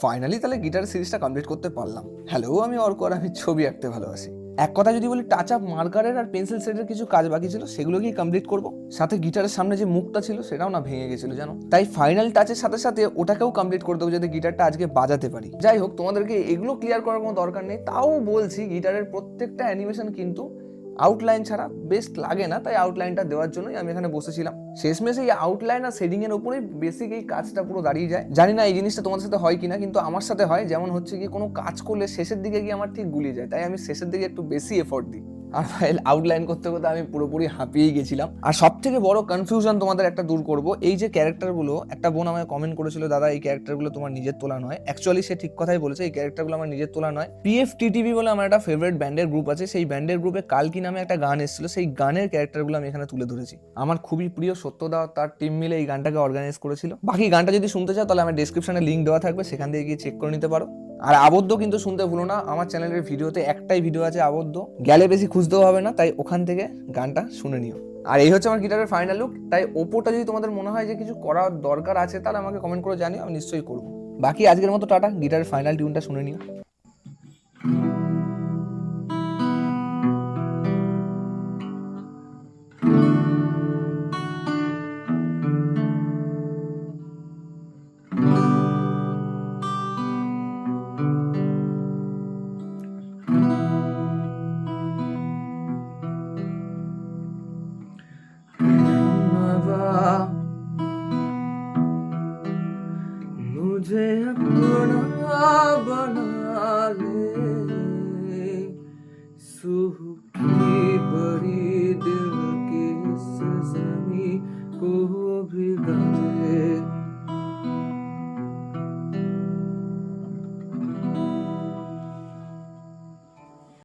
Finally তাহলে guitar সিরিজটা complete করতে পারলাম। হ্যালো, আমি অর্ক আর আমি ছবি আঁকতে ভালোবাসি। এক কথা যদি বলি, টাচ আপ মার্কারের আর পেন্সিল সেটের কিছু কাজ বাকি ছিল, সেগুলোকেই কমপ্লিট করব। সাথে গিটারের সামনে যে মুখটা ছিল সেটাও না ভেঙে গেছিল জানো, তাই ফাইনাল টাচের সাথে সাথে ওটাকেও কমপ্লিট করে দেবো যাতে গিটারটা আজকে বাজাতে পারি। যাই হোক, তোমাদেরকে এগুলো ক্লিয়ার করার কোনো দরকার নেই, তাও বলছি গিটারের প্রত্যেকটা অ্যানিমেশন কিন্তু আউটলাইন ছাড়া বেস্ট লাগে না, তাই আউটলাইনটা দেওয়ার জন্যই আমি এখানে বসেছিলাম। শেষমেশ এই আউটলাইন আর শেডিং এর উপরেই বেসিক এই কাজটা পুরো দাঁড়িয়ে যায়। জানি না এই জিনিসটা তোমাদের সাথে হয় কিনা, কিন্তু আমার সাথে হয়। যেমন হচ্ছে কি, কোনো কাজ করলে শেষের দিকে গিয়ে আমার ঠিক গুলিয়ে যায়, তাই আমি শেষের দিকে একটু বেশি এফোর্ট দিই। আর ভাই, আউটলাইন করতে করতে আমি পুরোপুরি হাঁপিয়েই গেছিলাম। আর সব থেকে বড় কনফিউশন তোমাদের একটা দূর করব, এই যে ক্যারেক্টারগুলো, একটা বোন আমাকে কমেন্ট করেছিল, দাদা এই ক্যারেক্টারগুলো তোমার নিজের তোলা নয়। অ্যাকচুয়ালি সে ঠিক কথাই বলেছে, এই ক্যারেক্টারগুলো আমার নিজের তোলা নয়। PFTTV বলে আমার একটা ফেভারিট ব্যান্ডের গ্রুপ আছে, সেই ব্যান্ডের গ্রুপে কালকি নামে একটা গান এসেছিল, সেই গানের ক্যারেক্টারগুলো আমি এখানে তুলে ধরেছি। আমার খুবই প্রিয় সত্যদা তার টিম মিলে এই গানটাকে অর্গানাইজ করেছিল। বাকি গানটা যদি শুনতে চাও তাহলে আমার ডেসক্রিপশনে লিঙ্ক দেওয়া থাকবে, সেখান থেকে গিয়ে চেক করে নিতে পারো। আর আবদ্ধ কিন্তু শুনতে ভুলো না, আমার চ্যানেলের ভিডিওতে একটাই ভিডিও আছে আবদ্ধ, গেলে বেশি খুঁজতেও হবে না, তাই ওখান থেকে গানটা শুনে নিও। আর এই হচ্ছে আমার গিটারের ফাইনাল লুক। তাই ওপোটা যদি তোমাদের মনে হয় যে কিছু করার দরকার আছে, তাহলে আমাকে কমেন্ট করে জানিও, আমি নিশ্চয়ই করবো। বাকি আজকের মতো টাটা, গিটারের ফাইনাল টিউনটা শুনে নিও। मुझे अपना बना ले,